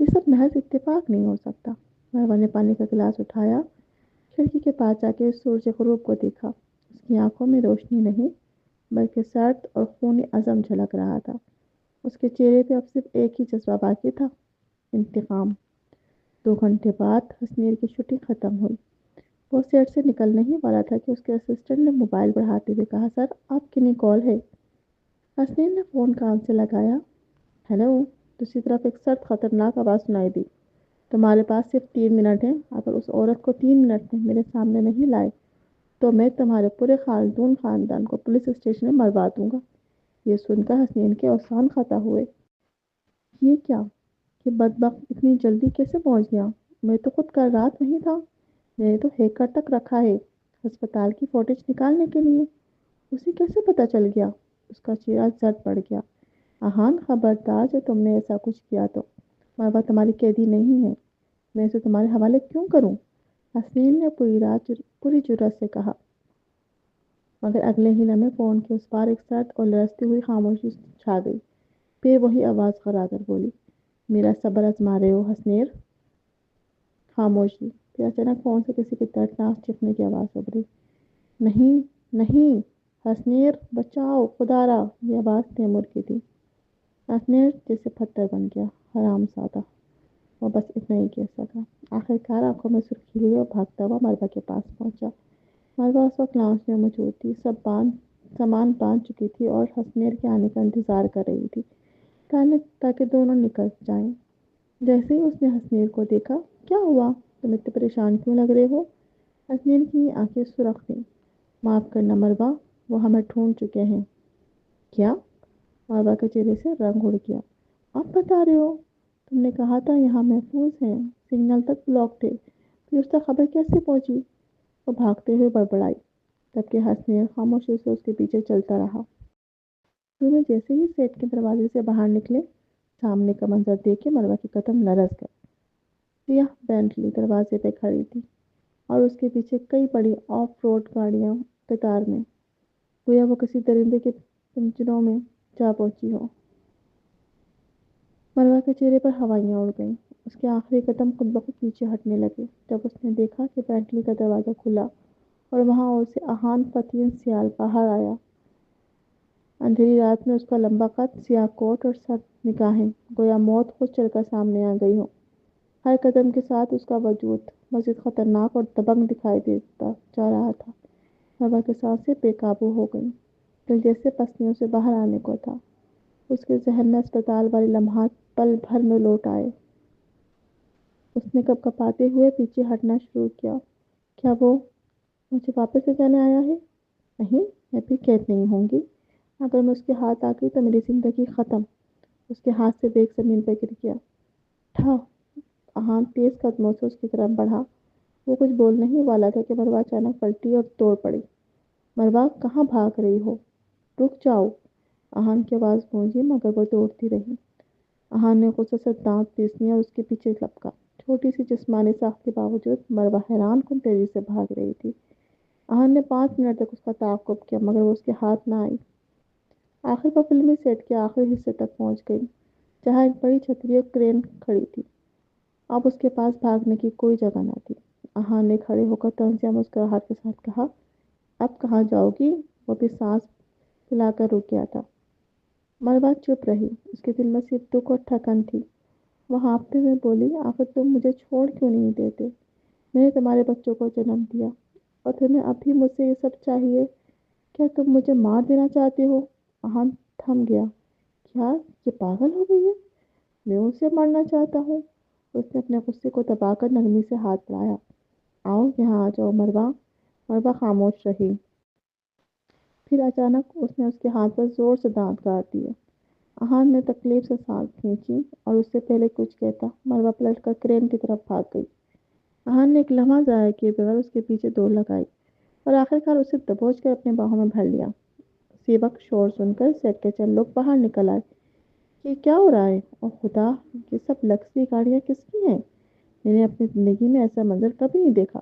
یہ سب محض اتفاق نہیں ہو سکتا۔ مروہ نے پانی کا گلاس اٹھایا، کھڑکی کے پاس جا کے سورج غروب کو دیکھا۔ اس کی آنکھوں میں روشنی نہیں بلکہ سرد اور خونی عزم جھلک رہا تھا۔ اس کے چہرے پہ اب صرف ایک ہی جذبہ باقی تھا، انتقام۔ 2 گھنٹے بعد حسنیر کی چھٹی ختم ہوئی۔ وہ سیٹ سے نکلنے ہی والا تھا کہ اس کے اسسٹنٹ نے موبائل بڑھاتے ہوئے کہا، سر آپ کی نئی کال ہے۔ حسنیر نے فون کان سے لگایا۔ ہیلو۔ دوسری طرف ایک سرد خطرناک آواز سنائی دی۔ تمہارے پاس صرف 3 منٹ ہیں۔ اگر اس عورت کو 3 منٹ میں میرے سامنے نہیں لائے تو میں تمہارے پورے خالدون خاندان کو پولیس اسٹیشن میں مروا دوں گا۔ یہ سن کر حسنین کے اوسان خطا ہوئے۔ یہ کیا؟ یہ بدبخت اتنی جلدی کیسے پہنچ گیا؟ میں تو خود کل رات وہیں تھا۔ میں نے تو ہیکر تک رکھا ہے ہسپتال کی فوٹیج نکالنے کے لیے۔ اسے کیسے پتہ چل گیا؟ اس کا چہرہ زرد پڑ گیا۔ اہان، خبردار، جو تم نے ایسا کچھ کیا تو مروہ تمہاری قیدی نہیں ہے۔ میں اسے تمہارے حوالے کیوں کروں؟ حسنین نے پوری جرأت سے کہا، مگر اگلے ہی لمحے فون کے اس پار ایک سرد اور لرزتی ہوئی خاموشی چھا گئی۔ پھر وہی آواز غرا کر بولی، میرا صبر آزما رہے ہو حسنیر؟ خاموشی۔ پھر اچانک فون سے کسی کی دردناک چیخنے کی آواز ابھری، نہیں نہیں، حسنیر بچاؤ، خدا را! یہ آواز تیمور کی تھی۔ حسنیر جیسے پتھر بن گیا۔ حرام زادہ! وہ بس اتنا ہی کہہ سکا۔ آخر کار آنکھوں میں سرخی لی اور بھاگتا ہوا مروہ کے پاس پہنچا۔ مروہ اس وقت لاؤنج میں موجود تھی، سامان باندھ چکی تھی اور حسنیر کے آنے کا انتظار کر رہی تھی تاکہ دونوں نکل جائیں۔ جیسے ہی اس نے حسنیر کو دیکھا، کیا ہوا؟ تم اتنے پریشان کیوں لگ رہے ہو؟ حسنیر کی آنکھیں سرخ تھیں۔ معاف کرنا مروہ، وہ ہمیں ڈھونڈ چکے ہیں۔ کیا؟ مروہ کے چہرے سے رنگ اڑ گیا۔ آپ بتا رہے ہو؟ تم نے کہا تھا یہاں محفوظ ہیں، سگنل تک بلاک تھے، پھر اس تک خبر کیسے پہنچی؟ وہ بھاگتے ہوئے بڑبڑائی، جبکہ حسنیر خاموشی سے اس کے پیچھے چلتا رہا۔ دونوں جیسے ہی سیٹ کے دروازے سے باہر نکلے، سامنے کا منظر دیکھ کے مروہ کے قدم لرز گئے۔ سیاہ بینٹلی دروازے پہ کھڑی تھی اور اس کے پیچھے کئی بڑی آف روڈ گاڑیاں قطار میں، گویا وہ کسی درندے کے پنجروں میں جا پہنچی ہو۔ مروہ کے چہرے پر ہوائیاں اڑ گئیں۔ اس کے آخری قدم خود بخود پیچھے ہٹنے لگے جب اس نے دیکھا کہ بینٹلی کا دروازہ کھلا اور وہاں اسے اہان فتین سیال باہر آیا۔ اندھیری رات میں اس کا لمبا قد، سیاہ کوٹ اور سرد نگاہیں گویا موت خود چل کر سامنے آ گئی ہو۔ ہر قدم کے ساتھ اس کا وجود مزید خطرناک اور دبنگ دکھائی دیتا جا رہا تھا۔ مروہ کی سانسیں بے قابو ہو گئیں، دل جیسے پسلیوں سے باہر آنے کو تھا۔ اس کے ذہن میں اسپتال والے لمحات پل بھر میں لوٹ آئے۔ اس نے کپ کپاتے ہوئے پیچھے ہٹنا شروع کیا۔ کیا وہ مجھے واپس لے جانے آیا ہے؟ نہیں، میں بھی قید نہیں ہوں گی۔ اگر میں اس کے ہاتھ آ گئی تو میری زندگی ختم۔ اس کے ہاتھ سے بیگ زمین پر گر گیا۔ ٹھا! اہان تیز قدموں سے اس کی طرف بڑھا۔ وہ کچھ بولنے ہی والا تھا کہ مروہ اچانک پلٹی اور دوڑ پڑی۔ مروہ، کہاں بھاگ رہی ہو؟ رک جاؤ! اہان کی آواز گونجی مگر وہ دوڑتی رہی۔ اہان نے غصے سے دانت پیسنے اور اس کے پیچھے لپکا۔ چھوٹی سی جسمانی ساخت کے باوجود مروہ حیران کن تیزی سے بھاگ رہی تھی۔ اہان نے 5 منٹ تک اس کا تعاقب کیا مگر وہ اس کے ہاتھ نہ آئی۔ آخر وہ فلمی سیٹ کے آخری حصے تک پہنچ گئی جہاں ایک بڑی چھتری اور کرین کھڑی تھی۔ اب اس کے پاس بھاگنے کی کوئی جگہ نہ تھی۔ اہان نے کھڑے ہو کر طنزیہ مسکراہٹ کے ساتھ کہا، اب کہاں جاؤ گی؟ وہ بھی سانس پھیلا کر رک گیا تھا۔ مروہ چپ رہی، اس کے دل میں صرف دکھ اور تھکن تھی۔ وہ ہانپتے ہوئے بولی، آخر تم مجھے چھوڑ کیوں نہیں دیتے؟ میں نے تمہارے بچوں کو جنم دیا اور تمہیں اب بھی مجھ سے یہ سب چاہیے؟ کیا تم مجھے مار دینا چاہتے ہو؟ اہان تھم گیا۔ کیا یہ پاگل ہو گئی ہے؟ میں اسے مارنا چاہتا ہوں؟ اس نے اپنے غصے کو دبا کر نرمی سے ہاتھ بڑھایا۔ آؤ یہاں آ جاؤ مروہ۔ مروہ خاموش رہی۔ پھر اچانک اس نے اس کے ہاتھ پر زور سے دانت گاڑ دیے۔ اہان نے تکلیف سے سانس کھینچی اور اس سے پہلے کچھ کہتا مروہ پلٹ کر کرین کی طرف بھاگ گئی۔ اہان نے ایک لمحہ ضائع کیے بغیر اس کے پیچھے دوڑ لگائی اور آخرکار اسے دبوچ کر اپنے باہوں میں بھر لیا۔ اسی وقت شور سن کر سیٹ کے چند لوگ باہر نکل آئے۔ یہ کیا ہو رہا ہے؟ اور خدا، یہ سب لگژری گاڑیاں کس کی ہیں؟ میں نے اپنی زندگی میں ایسا منظر کبھی نہیں دیکھا۔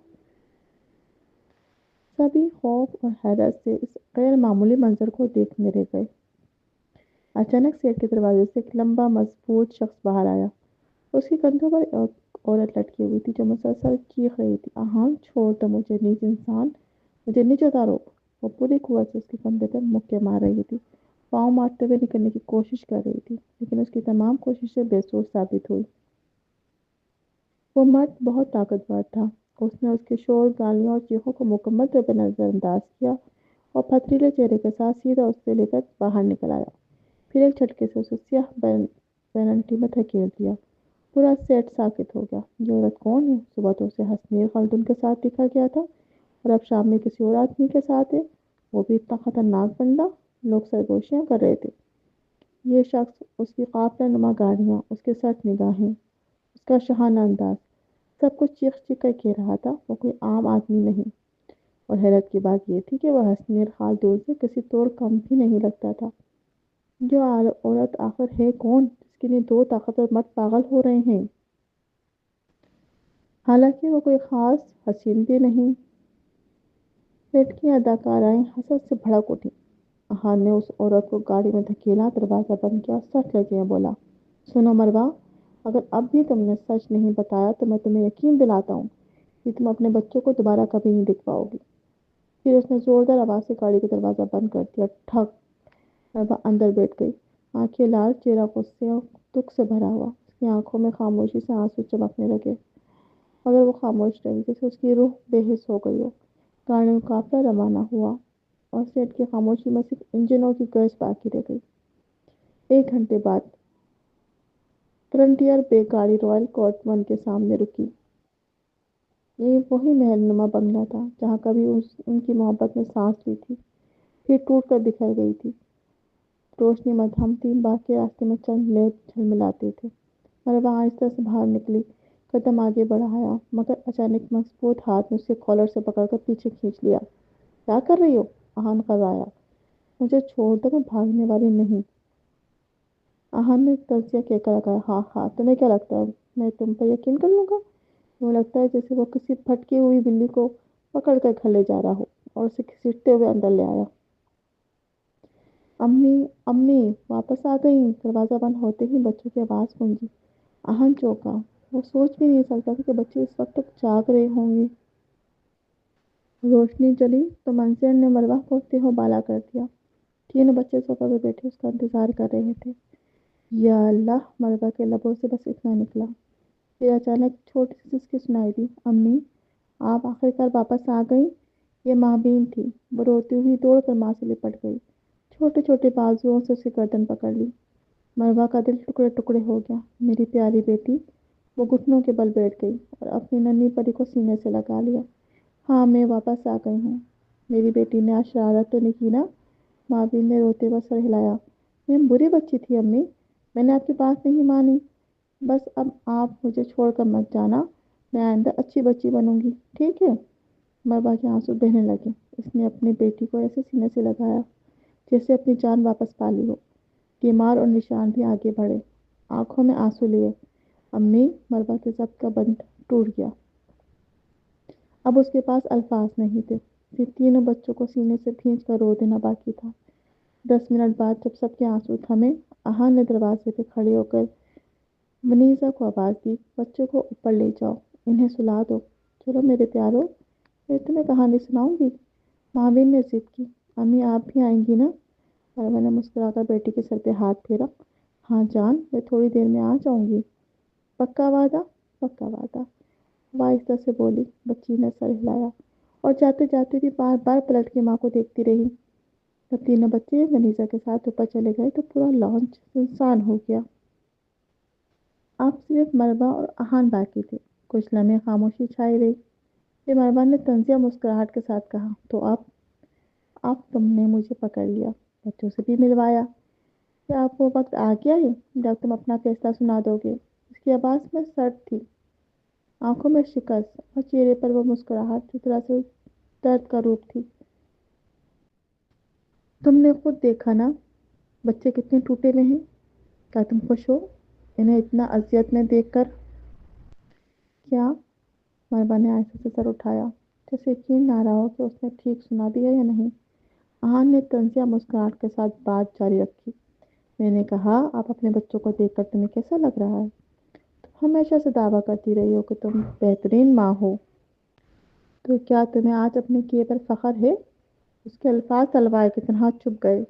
سبھی خوف اور حیرت سے اس غیر معمولی منظر کو دیکھنے رہ گئے۔ اچانک سیٹ کے دروازے سے ایک لمبا مضبوط شخص باہر آیا۔ اس کے کندھوں پر ایک عورت لٹکی ہوئی تھی جو مسلسل چیخ رہی تھی، "آہان چھوڑ دو مجھے، نیز انسان، مجھے نیچے اتارو"۔ وہ پوری قوت سے اس کے کندھے پر مکے مار رہی تھی، پاؤں مارتے ہوئے نکلنے کی کوشش کر رہی تھی، لیکن اس کی تمام کوششیں بے سود ثابت ہوئی۔ وہ مرد بہت طاقتور تھا۔ اس نے اس کے شور، گالیوں اور چیخوں کو مکمل طور پر نظر انداز کیا اور پتھریلے چہرے کے ساتھ سیدھا اس سے لے کر باہر نکل آیا۔ پھر ایک جھٹکے سے اسے سیاہ پینلٹی میں دھکیل دیا۔ پورا سیٹ ساکت ہو گیا۔ یہ عورت کون ہے؟ صبح تو اسے حسنیر خلدون کے ساتھ دیکھا گیا تھا اور اب شام میں کسی اور آدمی کے ساتھ ہے، وہ بھی اتنا خطرناک بندہ۔ لوگ سرگوشیاں کر رہے تھے۔ یہ شخص، اس کی قافلہ نما گاڑیاں، اس کے سرد نگاہیں، اس کا شاہانہ انداز، سب کچھ چیخ چیخ کر کہہ رہا تھا وہ کوئی عام آدمی نہیں۔ اور حیرت کی بات یہ تھی کہ وہ حسنیر خالدون سے کسی طور کم بھی نہیں لگتا تھا۔ جو عورت آخر ہے کون جس کے لیے دو طاقتور مرد پاگل ہو رہے ہیں؟ حالانکہ وہ کوئی خاص حسین بھی نہیں۔ لڑکیاں اداکارائیں حسد سے بھڑک اٹھیں۔ آہان نے اس عورت کو گاڑی میں دھکیلا، دروازہ بند کیا، سخت لہجے میں بولا، "سنو مروہ، اگر اب بھی تم نے سچ نہیں بتایا تو میں تمہیں یقین دلاتا ہوں کہ تم اپنے بچوں کو دوبارہ کبھی نہیں دیکھ پاؤ گی"۔ پھر اس نے زوردار آواز سے گاڑی کا دروازہ بند کر دیا۔ ٹھک! مروہ اندر بیٹھ گئی، آنکھیں لال، چہرہ غصے اور دکھ سے بھرا ہوا۔ اس کی آنکھوں میں خاموشی سے آنسو چمکنے لگے، مگر وہ خاموش رہی جیسے اس کی روح بے حس ہو گئی ہو۔ گاڑیوں کا قافلہ روانہ ہوا اور سیٹ کی خاموشی میں صرف انجنوں کی گرج باقی رہ گئی۔ 1 گھنٹے بعد فرنٹیئر پہ گاڑی رائل کورٹ ون کے سامنے رکی۔ یہ وہی محل نما بنگلہ تھا جہاں کبھی ان کی محبت نے سانس لی تھی، پھر ٹوٹ کر بکھر گئی تھی۔ روشنی مدھم تھی، باقی راستے میں چند لیمپ جھلملاتے تھے۔ مروہ آہستہ سے باہر نکلی، قدم آگے بڑھایا، مگر اچانک مضبوط ہاتھ نے اسے کالر سے پکڑ کر پیچھے کھینچ لیا۔ "کیا کر رہی ہو؟" آہان غضایا۔ "مجھے چھوڑ دو، میں بھاگنے والی نہیں"۔ آہان نے تجزیہ کہہ کر کہا، "ہاں ہاں، تمہیں کیا لگتا ہے میں تم پر یقین کر لوں گا؟ وہ لگتا ہے جیسے وہ کسی بھٹکی ہوئی بلی کو پکڑ کر گھر لے جا رہا ہو اور اسے گھسیٹتے ہوئے اندر لے آیا"۔ "امی، امی واپس آ گئیں"۔ دروازہ بند ہوتے ہی بچوں کی آواز گونجی۔ آہان چونکا۔ وہ سوچ بھی نہیں سکتا تھا کہ بچے اس وقت تک جاگ رہے ہوں گے۔ روشنی جلی تو منظر نے مروہ کو تہہ بالا کر دیا۔ تینوں بچے صوفے پہ بیٹھے اس کا انتظار کر رہے تھے۔ یا اللہ! مروہ کے لبوں سے بس اتنا نکلا۔ پھر اچانک چھوٹی سی سسکی سنائی دی، "امی، آپ آخرکار واپس آ گئیں"۔ یہ ماں بین تھی۔ وہ روتی ہوئی دوڑ کر ماں سے لپٹ گئی، چھوٹے چھوٹے بازوؤں سے اس کی گردن پکڑ لی۔ مروہ کا دل ٹکڑے ٹکڑے ہو گیا۔ "میری پیاری بیٹی"۔ وہ گھٹنوں کے بل بیٹھ گئی اور اپنی ننھی پری کو سینے سے لگا لیا۔ "ہاں، میں واپس آ گئی ہوں"۔ "میری بیٹی نے آج شرارت تو نہیں کی نا"؟ ماں بین نے روتے ہوئے سر ہلایا۔ "میں بری بچی تھی امی، میں نے آپ کی بات نہیں مانی۔ بس اب آپ مجھے چھوڑ کر مت جانا، میں آئندہ اچھی بچی بنوں گی، ٹھیک ہے"۔ مروہ کے آنسو بہنے لگے۔ اس نے اپنی بیٹی کو ایسے سینے سے لگایا جیسے اپنی جان واپس پا لی ہو۔ بیمار اور نشان بھی آگے بڑھے، آنکھوں میں آنسو لیے۔ "امی"۔ مروہ کے ضبط کا بند ٹوٹ گیا۔ اب اس کے پاس الفاظ نہیں تھے، پھر تینوں بچوں کو سینے سے کھینچ کر رو دینا باقی تھا۔ 10 منٹ بعد جب سب کے آنسو تھمے، آہان نے دروازے پہ کھڑے ہو کر ونیزا کو آواز دی، "بچوں کو اوپر لے جاؤ، انہیں سلا دو"۔ "چلو میرے پیارو، میں تمہیں کہانی سناؤں گی"۔ ماں بین نے ضد کی۔ "امی آپ بھی آئیں گی نا"؟ مروہ نے مسکرا کر بیٹی کے سر پہ ہاتھ پھیرا۔ "ہاں جان، میں تھوڑی دیر میں آ جاؤں گی"۔ "پکا وعدہ"؟ "پکا وعدہ"، وہ آہستہ سے بولی۔ بچی نے سر ہلایا اور جاتے جاتے بھی بار بار پلٹ کے ماں کو دیکھتی رہی۔ جب تینوں بچے ونیزا کے ساتھ اوپر چلے گئے تو پورا لانچ سنسان ہو گیا۔ اب صرف مروہ اور آہان باقی تھے۔ کچھ لمحے خاموشی چھائی رہی، پھر مروہ نے طنزیہ مسکراہٹ کے ساتھ کہا، "تو اب تم نے مجھے پکڑ لیا، بچوں سے بھی ملوایا۔ کیا اب وہ وقت آ گیا ہے جب تم اپنا فیصلہ سنا دو گے"؟ اس کی آواز میں سرد تھی، آنکھوں میں شکست اور چہرے پر وہ مسکراہٹ جو دراصل درد کا روپ تھی۔ "تم نے خود دیکھا نا بچے کتنے ٹوٹے ہوئے ہیں، کیا تم خوش ہو انہیں اتنا اذیت میں دیکھ کر"؟ "کیا"؟ مروہ نے آہستہ سے سر اٹھایا، جیسے یقین نہ رہا ہو کہ اس نے ٹھیک سنا بھی ہے یا نہیں۔ آہان نے طنزیہ مسکراہٹ کے ساتھ بات جاری رکھی، "میں نے کہا اب اپنے بچوں کو دیکھ کر تمہیں کیسا لگ رہا ہے"؟ ہمیشہ سے دعویٰ کرتی رہی ہو کہ تم بہترین ماں ہو، تو کیا تمہیں آج اپنے کیے پر فخر ہے؟ اس کے الفاظ تلوار کی طرح چپ گئے۔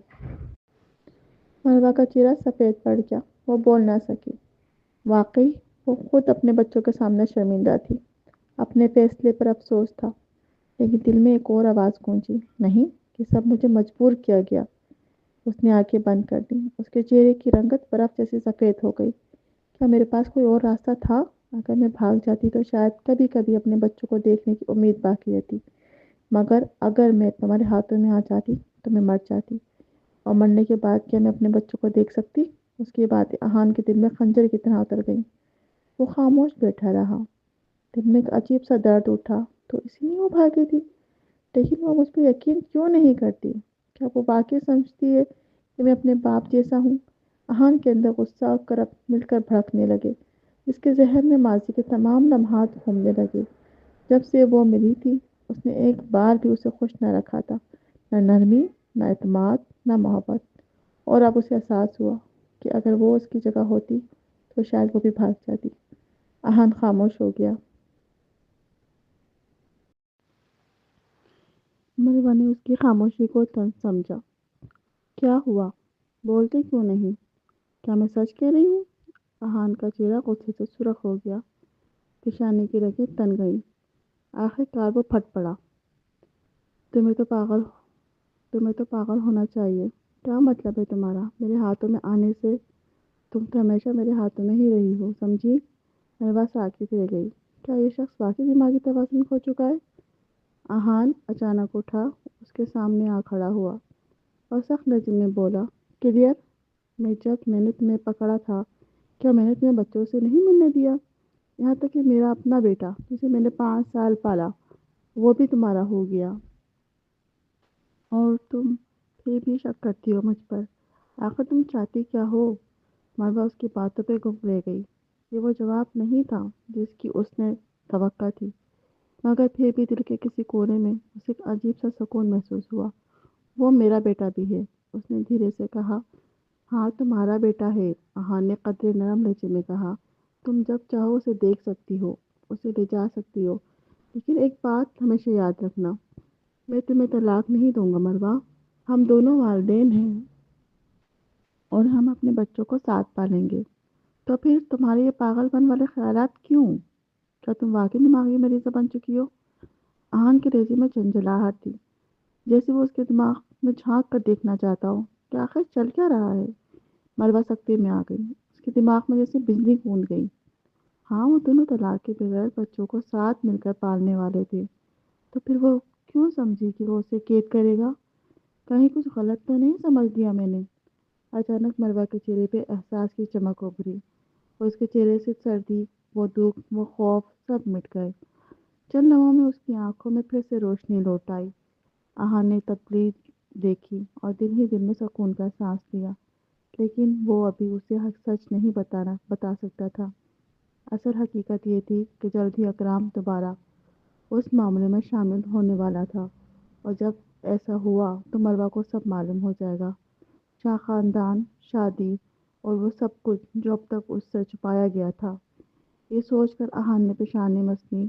مروا کا چہرہ سفید پڑ گیا، وہ بول نہ سکی۔ واقعی وہ خود اپنے بچوں کے سامنے شرمندہ تھی، اپنے فیصلے پر افسوس تھا، لیکن دل میں ایک اور آواز گونجی، نہیں، یہ سب مجھے مجبور کیا گیا۔ اس نے آنکھیں بند کر دیں، اس کے چہرے کی رنگت برف جیسی سفید ہو گئی۔ کیا میرے پاس کوئی اور راستہ تھا؟ اگر میں بھاگ جاتی تو شاید کبھی کبھی اپنے بچوں کو دیکھنے کی امید باقی رہتی، مگر اگر میں تمہارے ہاتھوں میں آ جاتی تو میں مر جاتی، اور مرنے کے بعد کیا میں اپنے بچوں کو دیکھ سکتی؟ اس کی باتیں احان کے دل میں خنجر کی طرح اتر گئیں۔ وہ خاموش بیٹھا رہا، دل میں ایک عجیب سا درد اٹھا، تو اسی لیے وہ بھاگی تھی؟ لیکن وہ مجھ پہ یقین کیوں نہیں کرتی؟ کیا وہ واقعی سمجھتی ہے کہ میں اپنے باپ جیسا ہوں؟ احان کے اندر غصہ اور کرب مل کر بھڑکنے لگے، اس کے ذہن میں ماضی کے تمام لمحات گھومنے لگے۔ جب سے وہ ملی تھی، اس نے ایک بار بھی اسے خوش نہ رکھا تھا، نہ نرمی، نہ اعتماد، نہ محبت۔ اور اب اسے احساس ہوا کہ اگر وہ اس کی جگہ ہوتی تو شاید وہ بھی بھاگ جاتی۔ احان خاموش ہو گیا۔ مروہ نے اس کی خاموشی کو سمجھا۔ کیا ہوا؟ بولتے کیوں نہیں؟ کیا میں سچ کہہ رہی ہوں؟ احان کا چہرہ غصے سے سرخ ہو گیا، پیشانی کی رگیں تن گئیں۔ آخر کار وہ پھٹ پڑا۔ تمہیں تو پاگل تمہیں تو پاگل ہونا چاہیے۔ کیا مطلب ہے تمہارا میرے ہاتھوں میں آنے سے؟ تم تو ہمیشہ میرے ہاتھوں میں ہی رہی ہو، سمجھی؟ مروہ ساکت رہ گئی۔ کیا یہ شخص واقعی دماغی توازن کھو چکا ہے؟ احان اچانک اٹھا، اس کے سامنے آ کھڑا ہوا اور سخت لہجے میں بولا، کلیئر؟ جب میں نے تمہیں پکڑا تھا، کیا میں نے تمہیں بچوں سے نہیں ملنے دیا؟ یہاں تک کہ میرا اپنا بیٹا جسے میں نے 5 سال پالا، وہ بھی تمہارا ہو گیا، اور تم پھر بھی شک کرتی ہو مجھ پر؟ آخر تم چاہتی کیا ہو؟ مروہ اس کی باتوں پہ گم رہ گئی۔ یہ وہ جواب نہیں تھا جس کی اس نے توقع تھی، مگر پھر بھی دل کے کسی کونے میں اسے ایک عجیب سا سکون محسوس ہوا۔ وہ میرا بیٹا بھی ہے، اس نے دھیرے سے کہا۔ ہاں تمہارا بیٹا ہے، احان نے قدرے نرم لہجے میں کہا۔ تم جب چاہو اسے دیکھ سکتی ہو، اسے لے جا سکتی ہو، لیکن ایک بات ہمیشہ یاد رکھنا، میں تمہیں طلاق نہیں دوں گا مروہ۔ ہم دونوں والدین ہیں اور ہم اپنے بچوں کو ساتھ پالیں گے۔ تو پھر تمہارے یہ پاگل پن والے خیالات کیوں؟ کیا تم واقعی دماغی مریض بن چکی ہو؟ احان کے لہجے میں جھنجھلاہٹ تھی، جیسے وہ اس کے دماغ میں جھانک کر دیکھنا چاہتا ہو کہ آخر چل کیا رہا ہے۔ مروہ سکتے میں آ گئی، اس کے دماغ میں جیسے بجلی گونج گئی۔ ہاں وہ دونوں طلاق کے بغیر بچوں کو ساتھ مل کر پالنے والے تھے، تو پھر وہ کیوں سمجھی کہ وہ اسے قید کرے گا؟ کہیں کچھ غلط تو نہیں سمجھ دیا میں نے؟ اچانک مروہ کے چہرے پہ احساس کی چمک ابھری، اور اس کے چہرے سے سردی، وہ دکھ، وہ خوف سب مٹ گئے۔ چند لمحوں میں اس کی آنکھوں میں پھر سے روشنی لوٹ آئی۔ احان نے تبدیلی دیکھی اور دل ہی دل میں سکون کا سانس لیا، لیکن وہ ابھی اسے سچ نہیں بتا سکتا تھا۔ اصل حقیقت یہ تھی کہ جلد ہی اکرام دوبارہ اس معاملے میں شامل ہونے والا تھا، اور جب ایسا ہوا تو مروہ کو سب معلوم ہو جائے گا، خاندان، شادی، اور وہ سب کچھ جو اب تک اس سے چھپایا گیا تھا۔ یہ سوچ کر احان نے پیشانی مسنی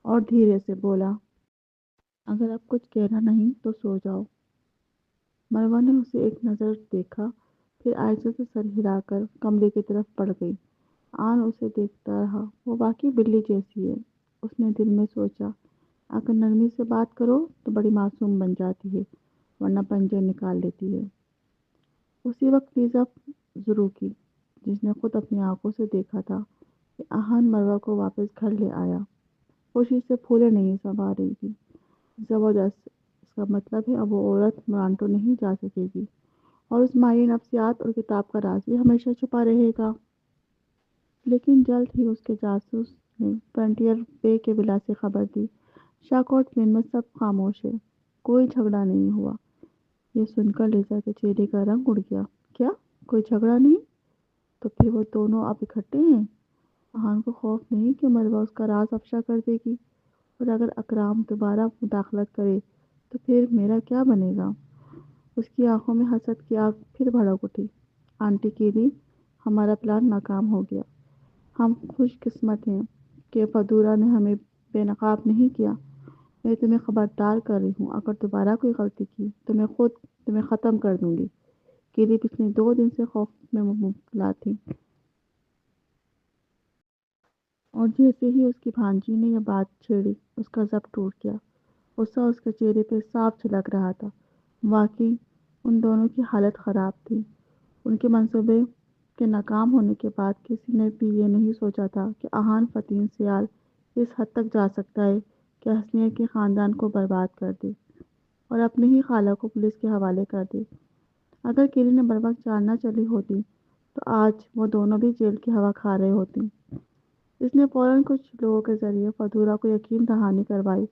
اور دھیرے سے بولا، اگر اب کچھ کہنا نہیں تو سو جاؤ۔ مروہ نے اسے ایک نظر دیکھا، پھر آہستہ سے سر ہلا کر کمرے کی طرف بڑھ گئی۔ احان اسے دیکھتا رہا، وہ واقعی بلی جیسی ہے، اس نے دل میں سوچا۔ اگر نرمی سے بات کرو تو بڑی معصوم بن جاتی ہے، ورنہ پنجے نکال لیتی ہے۔ اسی وقت فضا ضرور کی، جس نے خود اپنی آنکھوں سے دیکھا تھا کہ احان مروہ کو واپس گھر لے آیا۔ خوشی سے پھولے نہیں سما رہی تھی، زبردست۔ اس کا مطلب ہے اب وہ عورت مورانٹو نہیں جا سکے گی، اور اس ماہر نفسیات اور کتاب کا راز بھی ہمیشہ چھپا رہے گا۔ لیکن جلد ہی اس کے جاسوس نے فرنٹیئر بے کے ولا سے خبر دی، شاکوٹ پلین میں سب خاموش ہے، کوئی جھگڑا نہیں ہوا۔ یہ سن کر لیزا کے چہرے کا رنگ اڑ گیا۔ کیا کوئی جھگڑا نہیں؟ تو پھر وہ دونوں اب اکٹھے ہیں؟ احان کو خوف نہیں کہ مروہ اس کا راز افشا کر دے گی، اور اگر اکرام دوبارہ مداخلت کرے تو پھر میرا کیا بنے گا؟ اس کی آنکھوں میں حسد کی آگ پھر بھڑک اٹھی۔ آنٹی کیلی، ہمارا پلان ناکام ہو گیا۔ ہم خوش قسمت ہیں کہ فدورا نے ہمیں بے نقاب نہیں کیا۔ میں تمہیں خبردار کر رہی ہوں، اگر دوبارہ کوئی غلطی کی تو میں خود تمہیں ختم کر دوں گی۔ کیلی پچھلے 2 دن سے خوف میں مبتلا تھی، اور جیسے ہی اس کی بھانجی نے یہ بات چھیڑی اس کا ضبط ٹوٹ گیا۔ غصہ اس کے چہرے پہ صاف جھلک رہا تھا۔ واقعی ان دونوں کی حالت خراب تھی۔ ان کے منصوبے کے ناکام ہونے کے بعد کسی نے بھی یہ نہیں سوچا تھا کہ آہان فتین سیال اس حد تک جا سکتا ہے کہ حسنین کے خاندان کو برباد کر دے اور اپنی ہی خالہ کو پولیس کے حوالے کر دے۔ اگر کیلی نے بروقت جان نہ چلی ہوتی تو آج وہ دونوں بھی جیل کی ہوا کھا رہے ہوتے۔ اس نے فوراً کچھ لوگوں کے ذریعے فدورا کو یقین دہانی کروائی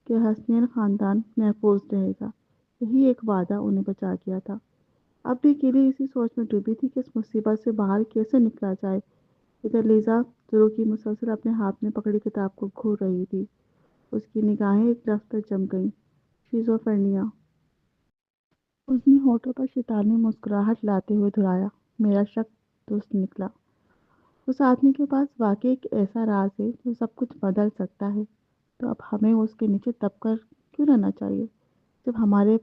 کہ حسنین خاندان محفوظ رہے گا۔ یہی ایک وعدہ انہیں بچا گیا تھا۔ اب بھی کیلی اسی سوچ میں ڈوبی تھی کہ اس مصیبت سے باہر کیسے نکلا جائے۔ ادھر لیزا ضرور کی مسلسل اپنے ہاتھ میں پکڑی کتاب کو گھور رہی تھی۔ اس کی نگاہیں ایک طرف پر جم گئیں۔ شیزوفرینیا۔ اس نے ہونٹوں پر شیطانی مسکراہٹ لاتے ہوئے دہرایا، میرا شک درست نکلا۔ اس آدمی کے پاس واقعی ایک ایسا راز ہے جو سب کچھ بدل سکتا ہے۔ تو اب ہمیں اس کے نیچے دب کر کیوں رہنا چاہیے جب ہمارے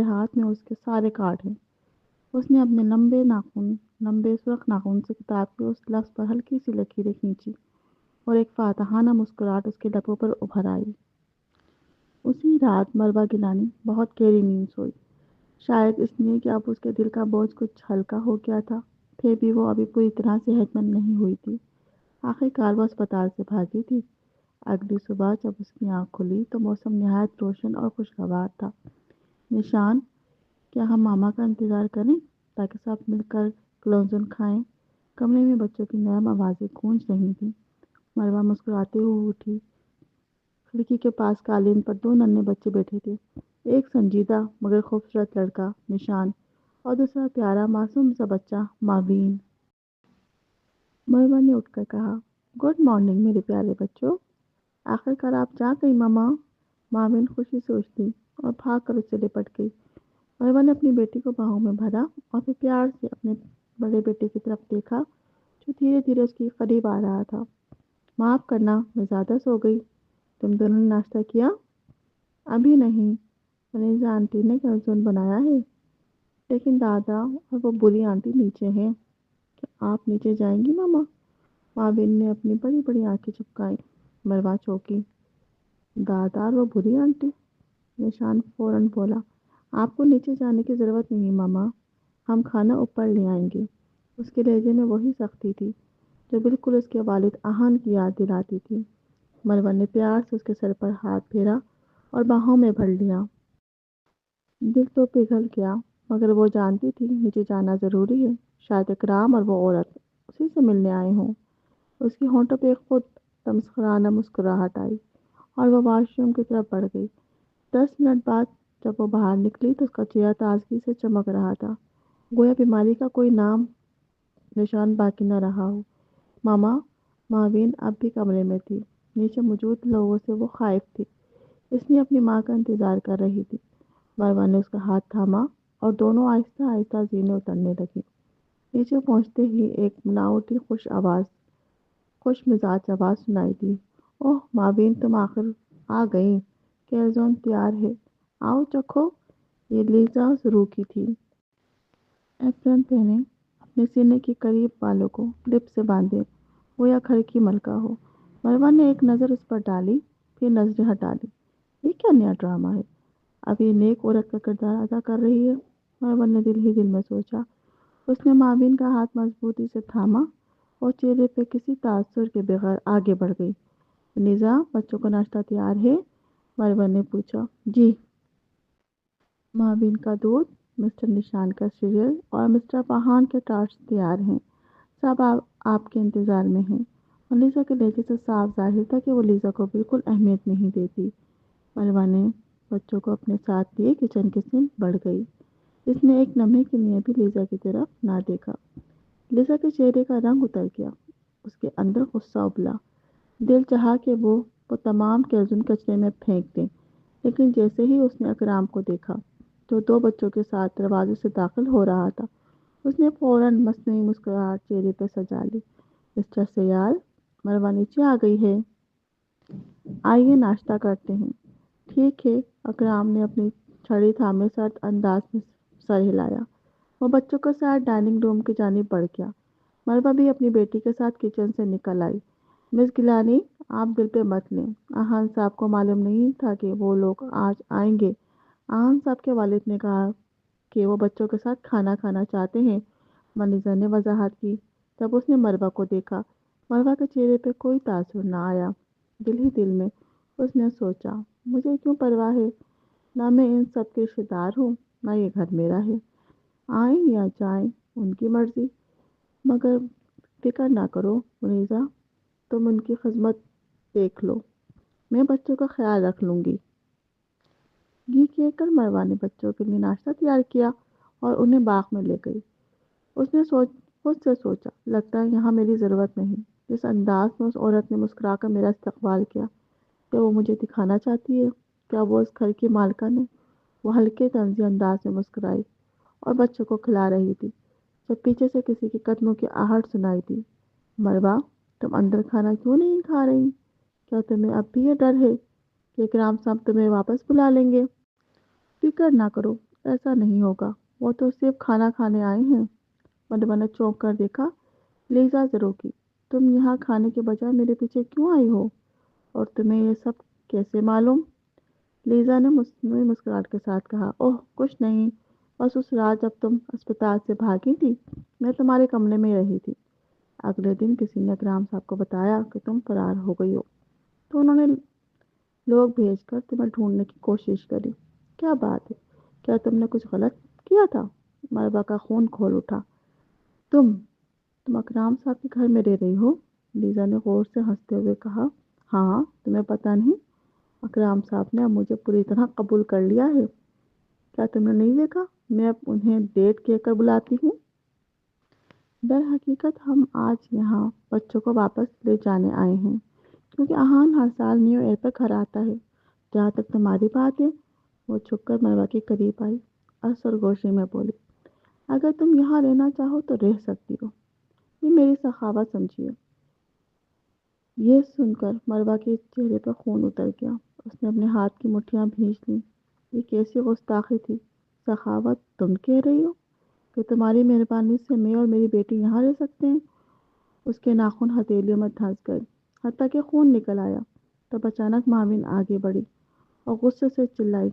ہاتھ میں اس کے سارے کارڈ ہیں۔ اس نے اپنے لمبے سرخ ناخن سے کتاب کے اس لفظ پر ہلکی سی لکیریں کھینچی اور ایک فاتحانہ مسکراہٹ اس کے لبوں پر ابھر آئی۔ اسی رات مروہ گیلانی بہت گہری نیند سوئی، شاید اس لیے کہ اب اس کے دل کا بوجھ کچھ ہلکا ہو گیا تھا۔ پھر بھی وہ ابھی پوری طرح صحت مند نہیں ہوئی تھی۔ آخر کار وہ اسپتال سے بھاگی تھی۔ اگلی صبح جب اس کی آنکھ کھلی تو موسم نہایت روشن اور خوشگوار تھا۔ نشان، کیا ہم ماما کا انتظار کریں تاکہ سب مل کر کلوزن کھائیں؟ کمرے میں بچوں کی نرم آوازیں گونج رہی تھیں۔ مروہ مسکراتے ہوئے اٹھی۔ کھڑکی کے پاس قالین پر 2 ننھے بچے بیٹھے تھے، ایک سنجیدہ مگر خوبصورت لڑکا نشان اور دوسرا پیارا معصوم سا بچہ معاوین۔ مروہ نے اٹھ کر کہا، گڈ مارننگ میرے پیارے بچوں، آخر کار آپ جا گئی ماما۔ معاوین خوشی سے اٹھی اور بھاگ کر اس سے لپٹ گئی۔ مروہ نے اپنی بیٹی کو باہوں میں بھرا اور پھر پیار سے اپنے بڑے بیٹے کی طرف دیکھا جو دھیرے دھیرے اس کے قریب آ رہا تھا۔ معاف کرنا، میں زیادہ سو گئی۔ تم دونوں نے ناشتہ کیا؟ ابھی نہیں، منیزا آنٹی نے کلزون بنایا ہے، لیکن دادا اور وہ بری آنٹی نیچے ہیں۔ کیا آپ نیچے جائیں گی ماما؟ معاون نے اپنی بڑی بڑی آنکھیں چپکائیں۔ مروہ چونکی۔ دادا اور وہ بری آنٹی؟ نشان فوراً بولا، آپ کو نیچے جانے کی ضرورت نہیں ماما، ہم کھانا اوپر لے آئیں گے۔ اس کے لہجے میں وہی سختی تھی جو بالکل اس کے والد آہان کی یاد دلاتی تھی۔ مروہ نے پیار سے اس کے سر پر ہاتھ پھیرا اور باہوں میں بھر لیا۔ دل تو پگھل گیا، مگر وہ جانتی تھی نیچے جانا ضروری ہے۔ شاید اکرام اور وہ عورت اسی سے ملنے آئے ہوں۔ اس کی ہونٹوں پہ خود تمسخرانہ مسکراہٹ آئی اور وہ واش روم کی طرف بڑھ گئی۔ 10 منٹ بعد جب وہ باہر نکلی تو اس کا چہرہ تازگی سے چمک رہا تھا، گویا بیماری کا کوئی نام نشان باقی نہ رہا ہو۔ ماما، معاون اب بھی کمرے میں تھی۔ نیچے موجود لوگوں سے وہ خائف تھی، اس لیے اپنی ماں کا انتظار کر رہی تھی۔ مروہ نے اس کا ہاتھ تھاما اور دونوں آہستہ آہستہ زینے اترنے لگی۔ نیچے پہنچتے ہی ایک بناوٹی خوش مزاج آواز سنائی دی، اوہ معاون، تم آخر آ گئیں، کیلزون تیار ہے، آؤ چکھو۔ یہ لیزا ضرور کی تھی۔ ایپرن پہنے، اپنے سینے کے قریب بالوں کو کلپ سے باندھے، گویا گھر کی ملکہ ہو۔ مروہ نے ایک نظر اس پر ڈالی، پھر نظریں ہٹا لی۔ یہ کیا نیا ڈرامہ ہے؟ اب یہ نیک عورت کا کردار ادا کر رہی ہے، مروہ نے دل ہی دل میں سوچا۔ اس نے معاون کا ہاتھ مضبوطی سے تھاما اور چہرے پہ کسی تاثر کے بغیر آگے بڑھ گئی۔ نیزا، بچوں کا ناشتہ تیار ہے؟ مروہ نے پوچھا۔ جی۔ معاون کا دودھ، مسٹر نشان کا سیریل اور مسٹر پاہان کے ٹارٹس تیار ہیں، سب آپ کے انتظار میں ہیں۔ اور لیزا کے لہجے سے صاف ظاہر تھا کہ وہ لیزا کو بالکل اہمیت نہیں دیتی۔ مروہ نے بچوں کو اپنے ساتھ لیے کچن کی سمت بڑھ گئی۔ اس نے ایک لمحے کے لیے بھی لیزا کی طرف نہ دیکھا۔ لیزا کے چہرے کا رنگ اتر گیا، اس کے اندر غصہ ابلا۔ دل چاہا کہ وہ تمام کیلزون کچرے میں پھینک دیں، لیکن جیسے ہی اس نے اکرام کو دیکھا جو 2 بچوں کے ساتھ دروازے سے داخل ہو رہا تھا، اس نے فوراً مصنوعی مسکراہٹ چہرے پہ سجا لی۔ مسٹر سیال، مروا نیچے آ گئی ہے، آئیے ناشتہ کرتے ہیں۔ ٹھیک ہے، اکرام نے اپنی چھڑی تھامے سرد انداز میں سر ہلایا۔ وہ بچوں کے ساتھ ڈائننگ روم کی جانب بڑھ گیا۔ مروا بھی اپنی بیٹی کے ساتھ کچن سے نکل آئی۔ مس گیلانی، آپ دل پہ مت لیں، آہان صاحب کو معلوم نہیں تھا کہ وہ لوگ آج آئیں گے۔ آہان صاحب کے والد نے کہا کہ وہ بچوں کے ساتھ کھانا کھانا چاہتے ہیں، منیزر نے وضاحت کی۔ جب اس نے مروا کو دیکھا، مروا کے چہرے پہ کوئی تاثر نہ آیا۔ دل ہی دل میں اس نے سوچا، مجھے کیوں پرواہ ہے؟ نہ میں ان سب کے رشتہ دار ہوں، نہ یہ گھر میرا ہے۔ آئیں یا جائیں ان کی مرضی، مگر فکر نہ کرو منیزہ، تم ان کی خدمت دیکھ لو، میں بچوں کا خیال رکھ لوں گی۔ یہ کہہ کر مروا نے بچوں کے لیے ناشتہ تیار کیا اور انہیں باغ میں لے گئی۔ اس نے خود سے سوچا، لگتا ہے یہاں میری ضرورت نہیں۔ جس انداز میں اس عورت نے مسکرا کر میرا استقبال کیا، کیا وہ مجھے دکھانا چاہتی ہے؟ کیا وہ اس گھر کی مالکن ہے؟ وہ ہلکے طنزی انداز میں مسکرائی اور بچوں کو کھلا رہی تھی جب پیچھے سے کسی کے قدموں کی آہٹ سنائی دی۔ مروا، تم اندر کھانا کیوں نہیں کھا رہی؟ کیا تمہیں اب بھی یہ ڈر ہے کہ اکرام صاحب تمہیں واپس بلا لیں گے؟ فکر نہ کرو، ایسا نہیں ہوگا، وہ تو صرف کھانا کھانے آئے ہیں۔ مروا نے چونک کر دیکھا۔ لیزا ضرور کی، تم یہاں کھانے کے بجائے میرے پیچھے کیوں آئی ہو؟ اور تمہیں یہ سب کیسے معلوم؟ لیزا نے مصنوعی مسکراہٹ کے ساتھ کہا، اوہ کچھ نہیں، بس اس رات جب تم اسپتال سے بھاگی تھی، میں تمہارے کمرے میں رہی تھی۔ اگلے دن کسی نے اکرام صاحب کو بتایا کہ تم فرار ہو گئی ہو، تو انہوں نے لوگ بھیج کر تمہیں ڈھونڈنے کی کوشش کری۔ کیا بات ہے، کیا تم نے کچھ غلط کیا تھا؟ مروا کا خون کھول اٹھا۔ تم تم اکرام صاحب کے گھر میں رہ رہی ہو؟ لیزا نے غور سے ہنستے ہوئے کہا، ہاں، تمہیں پتہ نہیں؟ اکرام صاحب نے اب مجھے پوری طرح قبول کر لیا ہے۔ کیا تم نے نہیں دیکھا میں اب انہیں ڈیٹ کہہ کر بلاتی ہوں؟ در حقیقت ہم آج یہاں بچوں کو واپس لے جانے آئے ہیں، کیونکہ آہان ہر سال نیو ایئر پر گھر آتا ہے۔ جہاں تک تمہاری بات ہے، وہ چھپ کر مروا کے قریب آئی اور سرگوشی میں بولی، اگر تم یہاں رہنا چاہو تو رہ سکتی ہو، یہ میری سخاوت سمجھیے۔ یہ سن کر مروا کے چہرے پر خون اتر گیا۔ اس نے اپنے ہاتھ کی مٹھیاں بھینچ لیں۔ یہ کیسی گستاخی تھی؟ سخاوت تم کہہ رہی ہو کہ تمہاری مہربانی سے میں اور میری بیٹی یہاں رہ سکتے ہیں؟ اس کے ناخن ہتھیلیوں میں دھنس گئے، حتیٰ کہ خون نکل آیا۔ تب اچانک ماوین آگے بڑھی اور غصے سے چلائی،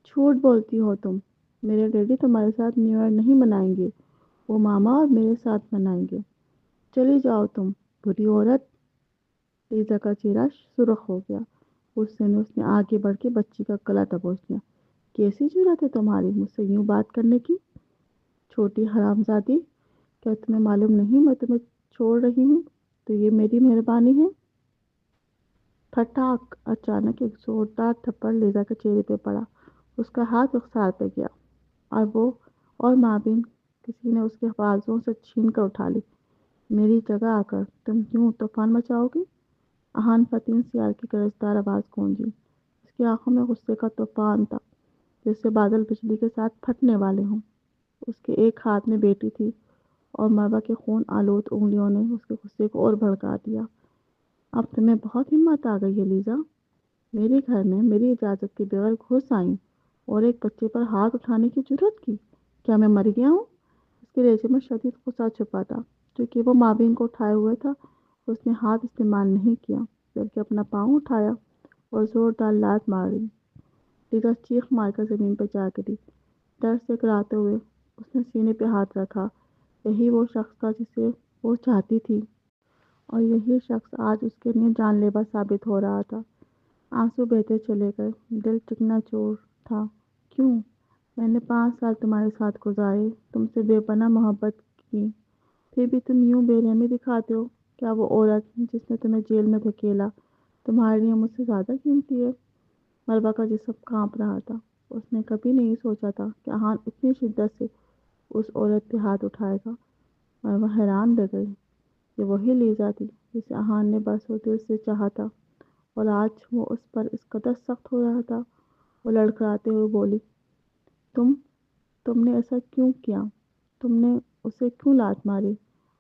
جھوٹ بولتی ہو تم، میرے ڈیڈی تمہارے ساتھ نیو ایئر نہیں منائیں گے، وہ ماما اور میرے ساتھ منائیں گے۔ چلی جاؤ تم بری عورت۔ لیزا کا چہرہ سرخ ہو گیا۔ غصے میں اس نے آگے بڑھ کے بچی کا گلا دبوچ لیا۔ کیسی جرأت ہے تمہاری مجھ سے یوں بات کرنے کی؟ چھوٹی حرامزادی، کیا تمہیں معلوم نہیں میں تمہیں چھوڑ رہی ہوں تو یہ میری مہربانی ہے؟ پھٹاک! اچانک ایک زوردار تھپڑ لیزا کے چہرے پہ پڑا۔ اس کا ہاتھ رخسار پہ گیا اور مابین کسی نے اس کے بازوؤں سے چھین کر اٹھا لی۔ میری جگہ آ کر تم کیوں طوفان مچاؤ گی؟ آہان فتین سیال کی گرجدار آواز گونجی۔ اس کی آنکھوں میں غصے کا طوفان تھا، جیسے بادل بجلی کے ساتھ پھٹنے والے ہوں۔ اس کے ایک ہاتھ میں بیٹی تھی اور مروا کے خون آلود انگلیوں نے اس کے غصے کو اور بھڑکا دیا۔ اب تمہیں بہت ہمت آ گئی ہے لیزا، میرے گھر میں میری اجازت کے بغیر گھس آئیں اور ایک بچے پر ہاتھ اٹھانے کی جرأت کی۔ کیا میں مر گیا ہوں؟ اس کے لہجے میں شدید غصہ چھپا تھا، کیونکہ وہ مابین کو اٹھائے ہوئے تھا۔ اس نے ہاتھ استعمال نہیں کیا، بلکہ اپنا پاؤں اٹھایا اور زوردار لات مار دی۔ لیزا چیخ مار کر زمین پر جا گری۔ ڈر سے کراتے ہوئے اس نے سینے پہ ہاتھ رکھا۔ یہی وہ شخص تھا جسے وہ چاہتی تھی، اور یہی شخص آج اس کے لیے جان لیوا ثابت ہو رہا تھا۔ آنسو بہتے چلے گئے، دل چکنا چور تھا۔ کیوں؟ میں نے 5 سال تمہارے ساتھ گزارے، تم سے بے پناہ محبت کی، پھر بھی تم یوں بے رحمی دکھاتے ہو۔ کیا وہ عورت جس نے تمہیں جیل میں دھکیلا تمہارے لیے مجھ سے زیادہ قیمتی ہے؟ مروا کا جسم کانپ رہا تھا۔ اس نے کبھی نہیں سوچا تھا کہ آہان اتنی شدت سے اس عورت پہ ہاتھ اٹھائے گا۔ مروا حیران رہ گئی۔ یہ وہی لیزا تھی جسے آہان نے بس و دل سے چاہا تھا، اور آج وہ اس پر اس قدر سخت ہو رہا تھا۔ وہ لڑکھڑاتے ہوئے بولی، تم تم نے ایسا کیوں کیا؟ تم نے اسے کیوں لات ماری؟